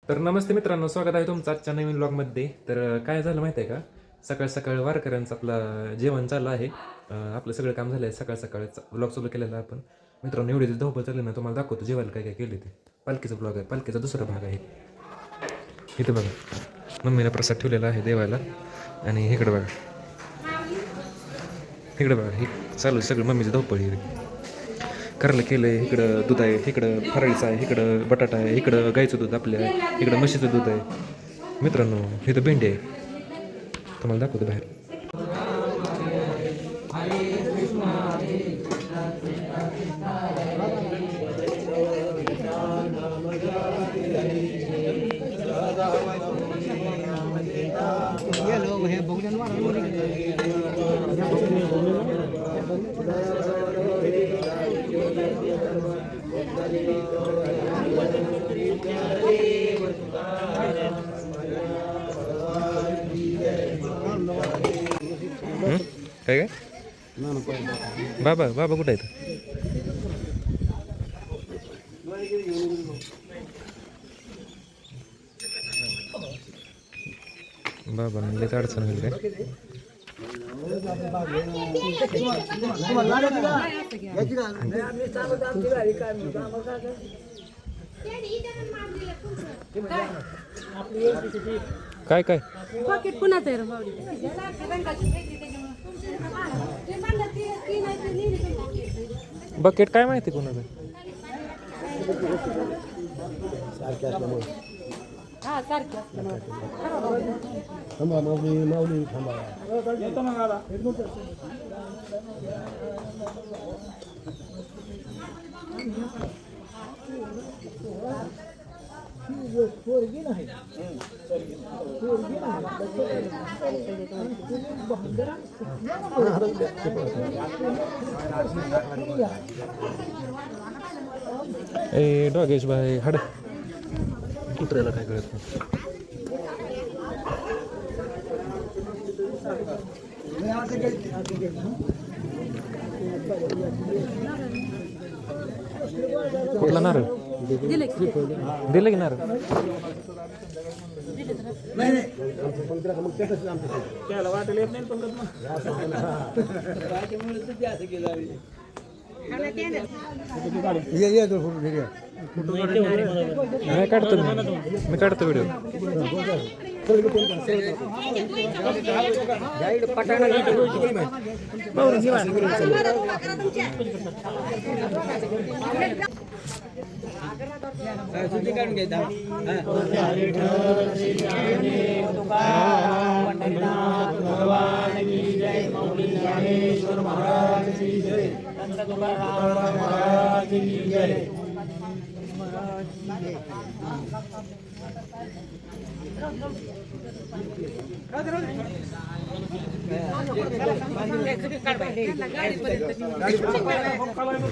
तर नमस्ते मित्रांनो, स्वागत आहे तुमचं आजच्या नवीन व्लॉगमध्ये. तर काय झालं माहिती आहे का, सकाळ सकाळ वारकऱ्यांचं आपलं जेवण चाललं आहे. आपलं सगळं काम झालं आहे. सकाळ सकाळचा व्लॉग चालू केलेला आपण. मित्रांनो, एवढी धावपळ चालली ना, तुम्हाला दाखवतो जेवायला काय काय केले ते. पालखीचा ब्लॉग आहे, पालखीचा दुसरा भाग आहे. इथं बघा, मम्मीने प्रसाद ठेवलेला आहे देवाला. आणि इकडं बघा, इकडं बघा, हे चालू सगळं मम्मीचं धावपळ आहे. कारलं केलं आहे, इकडं दूध आहे, इकडं फराळीचं आहे, इकडं बटाटा आहे, इकडं गाईचं दूध आपल्या आहे, इकडं म्हशीचं दूध आहे. मित्रांनो, इथं भेंडी आहे, तुम्हाला दाखवतो बाहेर. काय काय बाबा बाबा कुठं आहेत? बाबा म्हणले तर अडचण होईल काय? काय काय पाकिट कुणाचं आहे रे बावडी? बकेट काय माहिती कोणाचं? हा सारखं थांबा माऊली थांबा. ए डॉगेश भाई हड, कुत्र्याला काय कळत नाही. कुठला नारळ दिले की दिलं की नारळ? मी काढतो व्हिडिओ.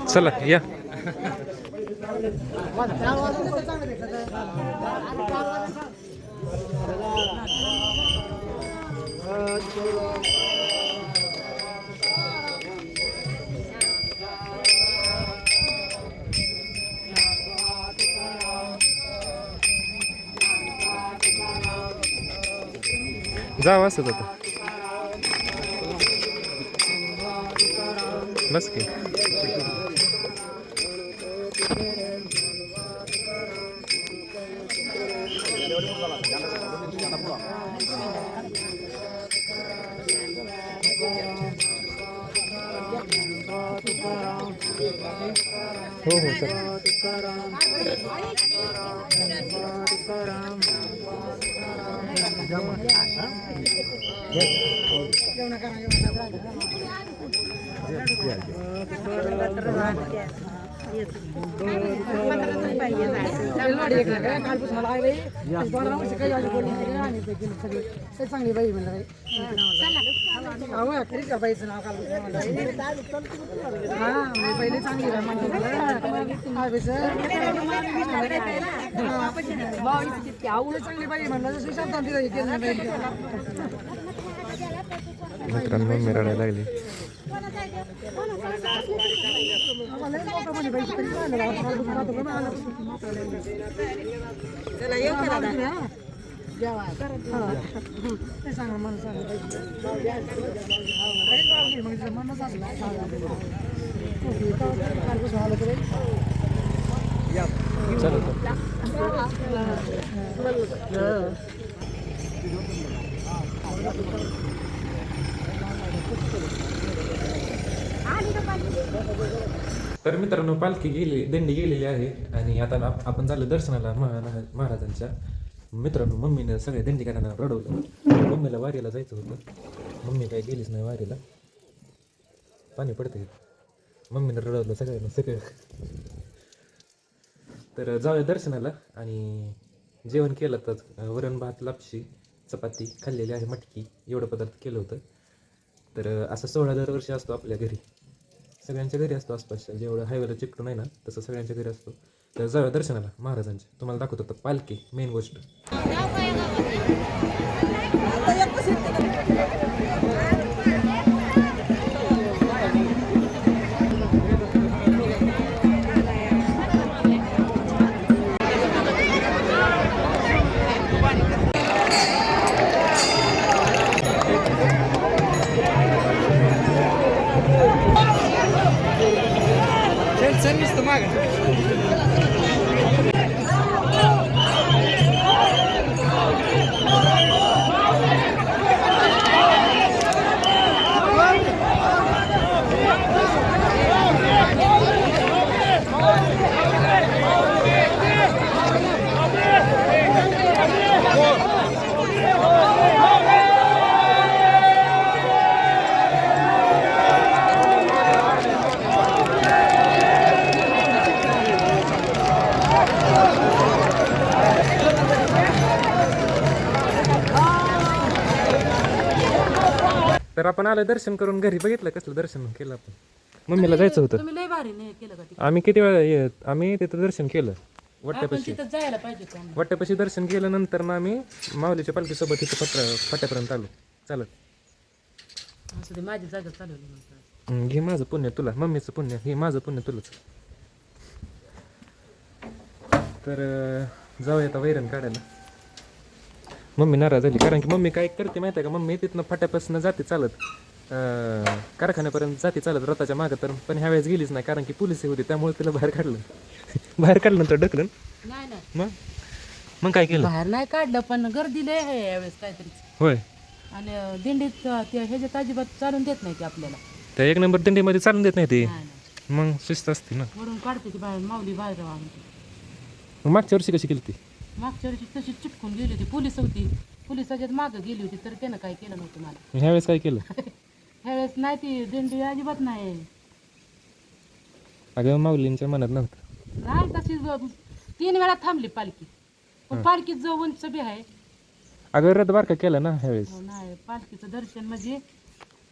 चला या. जावं असत आता बस की. हो हो सर. चांगली बाई म्हणलं बाईचं नाव हा मी पहिले चांगली आवड चांगली बाई म्हणलं जसं शब्दांत मित्रांनो मम्मी रडायला लागली. ते सांगा मला चलो तर मित्रांनो पालखी गेली, दिंडी गेलेली आहे आणि आता आपण चाललो दर्शनाला महाराजांच्या. मित्रांनो मम्मीनं सगळ्या दिंडीकरांना रडवलं. मम्मीला वारीला जायचं होतं, मम्मी काही गेलीच नाही वारीला. पाणी पडते, मम्मीनं रडवलं सगळ्यांना सगळं. तर जाऊया दर्शनाला. आणि जेवण केलं तर वरण भात, लापशी, चपाती खाल्लेली आहे, मटकी, एवढं पदार्थ केलं होतं. तर असं 16 दरवर्षी असतो आपल्या घरी, सगळ्यांच्या घरी असतो आसपासच्या, जेवढं हायवेला चिकटून आहे ना तसं सगळ्यांच्या घरी असतो. तर जाऊया दर्शनाला महाराजांच्या. तुम्हाला दाखवतो तर पालखी मेन गोष्ट. तर आपण आलं दर्शन करून घरी. बघितलं कसलं दर्शन केलं आपण. मम्मीला जायचं होतं. तुम्ही लय भारी नाही केलं का ते? आम्ही किती वेळा आम्ही तिथं दर्शन केलं आपण वट्ट्यापाशी. तिथं जायला पाहिजे होतं. वट्ट्यापाशी दर्शन केलं, नंतर मग आम्ही माऊलीच्या पालखीसोबत इथं फाट्यापर्यंत आलो चालत. असं ते माझी जागा चालवली म्हणतात. घे माझं पुण्य तुला, मम्मीचं पुण्य हे माझं पुण्य तुलाच. तर जाऊया आता वैरण काढायला. मम्मी नाराज झाली, कारण की मम्मी काय करते माहिती आहे का, मम्मी तिथनं फाट्यापासून जाते चालत कारखान्यापर्यंत जाते चालत रथाच्या मागं. तर पण ह्या वेळेस गेलीच नाही, कारण की पोलिस होती, त्यामुळे तिला बाहेर काढलं. बाहेर काढलं नंतर ढकलून. नाही नाही मग काय केलं? बाहेर नाही काढलं, पण गर्दी लय आहे यावेळेस काहीतरी. होय, आणि दिंडीत ते ह्याच्यात अजिबात चालून देत नाही ते आपल्याला. त्या 1 नंबर दिंडीमध्ये चालून देत नाही ते. नाही नाही मग शिस्त असते ना. वरून काढते ती बाहेर, माऊली बाहेर वाहून. मग मागच्या वर्षी कशी केली ती? मागच्या वर्षी तशीच चिटकून गेली होती, पोलीस होती, पोलिसाच्यात मागं गेली होती, तर त्यानं काय केलं नव्हतं मला. ह्यावेळेस काय केलं? ह्यावेळेस नाही, ती दिंडी अजिबात नाही. अगं माऊलींच्या मनात नव्हतं. नाही तशी 3 वेळा थांबली पालखी, पण पालखीत जो उंच बी आहे. अगं रथ बारका केला ना ह्यावेळेस. हो नाही, पालखीचं दर्शन म्हणजे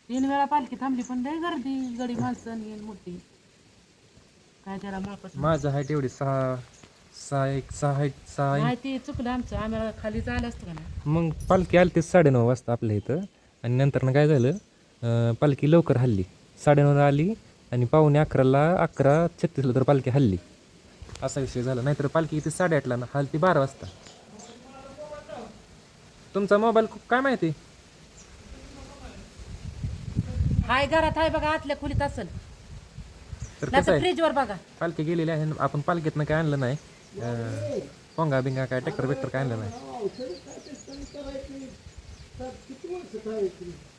3 वेळा पालखी थांबली, पण लय गर्दी, गडी माणसं आणि मोठी. काय त्याला मापच माझं हाईट एवढी 6 नाही, ते चुकलं आमचं, आम्हाला खाली जायला असतं का नाही. मग पालखी आली ते 9:30 वाजता आपल्या इथं. आणि नंतर काय झालं, पालखी लवकर हल्ली, 9:30 आली आणि 11:45ला 11:36ला तर पालखी हल्ली. असा विषय झाला. नाहीतर पालखी इथे 8:30ला ना हलती 12 वाजता. तुमचा मोबाईल काय माहिती? हाय घरात आहे बघा, आतल्या खोलीत असेल, तर कसं नाही आहे, फ्रीजवर बघा. पालखी गेलेली आहे, आपण पालखीतनं काय आणलं नाही, पोंगा बिंगा काय ट्रॅक्टर बिक्टर काय आणलं नाही.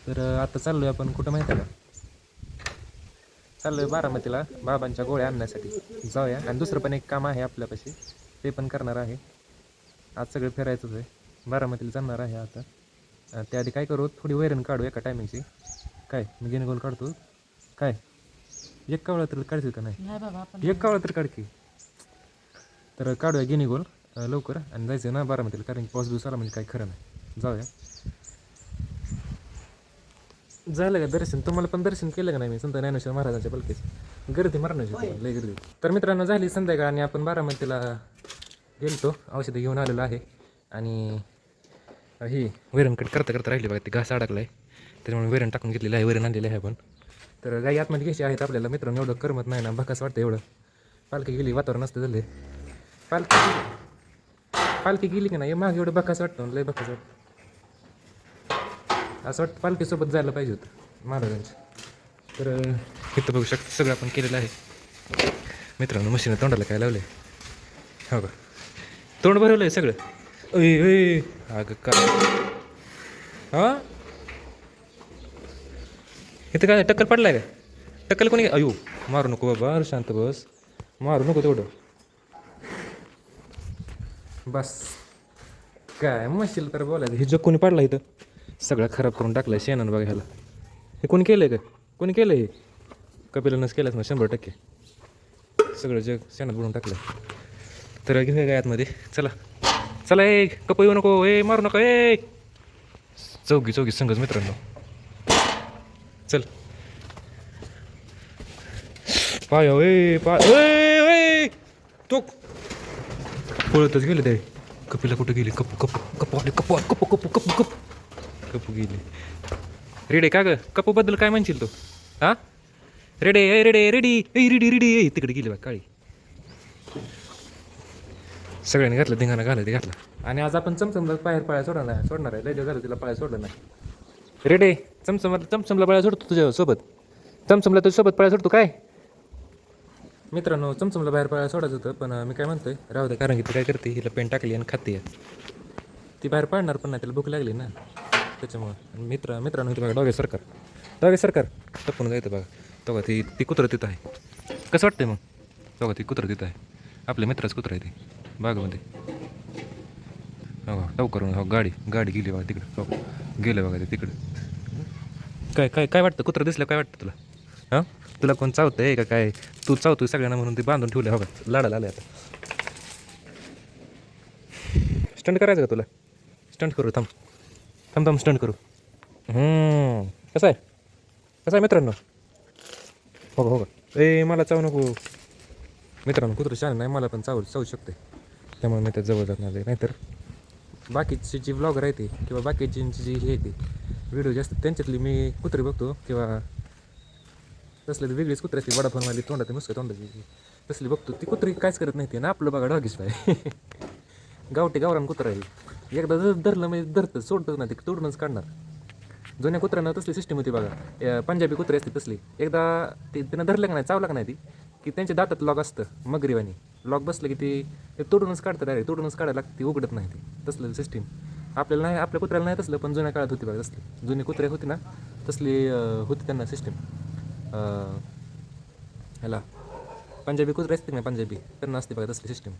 तर आता चाललोय आपण कुठं माहिती आहे का, चाललोय बारामतीला बाबांच्या गोळ्या आणण्यासाठी. जाऊया. आणि दुसरं पण एक काम आहे आपल्यापाशी, ते पण करणार आहे. आज सगळं फिरायचंच आहे, बारामतीला जाणार आहे आता. त्याआधी काय करू, थोडी वैरण काढू एका टायमिंगची. काय मी गिनगोल काढतो काय, एक कावळा तर काढतील का नाही? नाही बाबा, आपण एक कावळा तर काढकी. तर काढूया गिनीगोल लवकर आणि जायचं ना बारामतीला, कारण की पाऊस दिवस आला म्हणजे काही खरं नाही. जाऊया. झालं का दर्शन? तुम्हाला पण दर्शन केलं का नाही मी संत ज्ञानेश्वर महाराजांच्या पालखीचं? गर्दी मारण्याची लय गर्दी. तर मित्रांनो झाली संध्याकाळ आणि आपण बारामतीला गेलतो, औषधं घेऊन आलेलो आहे. आणि ही वैरणकट करता करता राहिली बघा, ती घास अडकला आहे. त्याच्यामुळे वैरण टाकून घेतलेलं आहे, वैरण आणलेलं आहे आपण. तर गाई आतमध्ये घ्यायची आहेत आपल्याला मित्रांनो. एवढं करमत नाही ना, भकास वाटतं एवढं. पालखी गेली वातावरण असतं झालं पालखी गेली की नाही मागे एवढं बकास वाटतं, लय बकास वाटतं. असं वाटतं पालखीसोबत जायला पाहिजे होतं महाराजांच्या. तर इथं बघू शकता सगळं आपण केलेलं आहे मित्रांनो. मशीनं तोंडाला काय लावलं आहे हो का, तोंड भरवलं आहे सगळं. अय अगं काय हां, इथं काय टक्कल पडलाय का? टक्कल कोणी? अयो मारू नको बाबा, शांत बस, मारू नको तेवढं बस. काय मशील तर बोलायचं. हे जग कोणी पाडला इथं, सगळं खराब करून टाकलं शेणानं बघा ह्याला. हे कोणी केलं आहे का? कोणी केलं हे? कपिलानंच केलंच ना 100%. सगळं जग शेणात बुडून टाकलं. तर घेऊया काय आतमध्ये, चला चला. ए कप येऊ नको, ए मारू नका, ए चौघी संघच मित्रांनो. चल पाय ए तो पळतच गेले ते. कपिला कुठं गेली? कपू गेली. रेडे का ग? कपूबद्दल काय म्हणशील तू? हा रेडे ए रेडे रेडी ए रेडी रेडी ए तिकडे गेली बा काळी. सगळ्यांनी घातलं धिंगाणा घाला ते घातला. आणि आज आपण चमचमला पाया सोडणार आहे. लय दिवस झालं तिला पाया सोडलं नाही. रेडे चमचमला पाया सोडतो तुझ्यासोबत. चमचमला तुझ्यासोबत पाया सोडतो काय मित्रांनो? चमचमला बाहेर पाया सोडायचं होतं, पण मी काय म्हणतोय राहू दे, कारण की ती काय करते, हिला पेन टाकली आणि खाते. ती बाहेर पाडणार पण नाही, तिला भूक लागली ना त्याच्यामुळं. मित्रांनो इथं बघा डॉगे सरकार टपून जायचं बघा. तेव्हा ती कुत्रं तिथं आहे. कसं वाटतंय मग? तेव्हा ती कुत्रं तिथं आहे, आपल्या मित्राचं कुत्रं आहे ते बागमध्ये. हो टाऊ करून हो गाडी गेली बघा तिकडं. हो गेलं बघा ते तिकडं. काय वाटतं कुत्रं दिसलं काय वाटतं तुला? हां तुला कोण चावतं आहे का काय? तू चावतोय सगळ्यांना म्हणून ते बांधून ठेवले हो का, लाडाला आले. आता स्टंट करायचं का तुला? स्टंट करू, थांब स्टंट करू. कसं आहे मित्रांनो? हो का ए मला चावू नको मित्रांनो. कुत्रं छान नाही, मला पण चावू शकते, त्यामुळे मी त्या जवळ जात नाही. नाहीतर बाकीची जी ब्लॉगर आहे ते किंवा बाकीची जी हे ते व्हिडिओ जास्त त्यांच्यातली मी कुत्री बघतो, किंवा तसलं ती वेगळीच कुत्री असते वडाफोनवाली तोंडाची मुसकं तोंडाची तसली बघतो. ती कुत्री काहीच करत नाही ते ना. आपलं बघा डॉगीच पाय गावठी गावरान कुत्रं आहे. एकदा जर धरलं म्हणजे धरतं, सोडतच नाही ते, तोडूनच काढणार. जुन्या कुत्र्यांना तसली सिस्टीम होती बघा. पंजाबी कुत्री असते तसली. एकदा त्यांना धरलं का नाही, चावलं का नाही ती, की त्यांच्या दातात लॉक असतं मगरीवानी. लॉक बसलं की ते तोडूनच काढतं डायरेक्ट. तोडूनच काढायला लागते, ती उघडत नाही ती. तसलं सिस्टीम आपल्याला नाही, आपल्या कुत्र्याला नाही तसलं, पण जुन्या काळात होती बघा तसली. जुनी कुत्रे होती ना तसली होती त्यांना सिस्टीम. ह्याला पंजाबी कुत्रे असते ना, पंजाबी त्यांना असते बघा तसली सिस्टीम.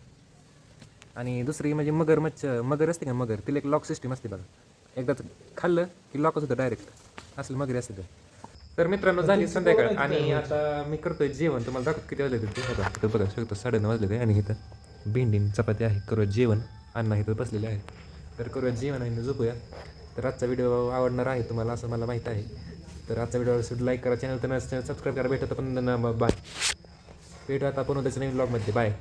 आणि दुसरी म्हणजे मगर असते का मगर, तिला एक लॉक सिस्टीम असते बघा. एकदा खाल्लं की लॉकच होतं डायरेक्ट. असलं मगरी असते तर मित्रांनो झाली संध्याकाळ, आणि आता मी करतोय जेवण. तुम्हाला दाखवत किती वाजले ते बघा शकतो, 9:30 वाजले ते. आणि इथं भेंडीन चपाती आहे, करूया जेवण. अण्णा इथं बसलेले आहे, तर करूया जेवण आणि झोपूया. तर आजचा व्हिडिओ आवडणार आहे तुम्हाला असं मला माहीत आहे. तर आजचा व्हिडिओ लाईक करा, चॅनल तर सबस्क्राईब करा. भेटत पण बाय, भेटू आता आपण उद्याच्या नवीन ब्लॉगमध्ये. बाय.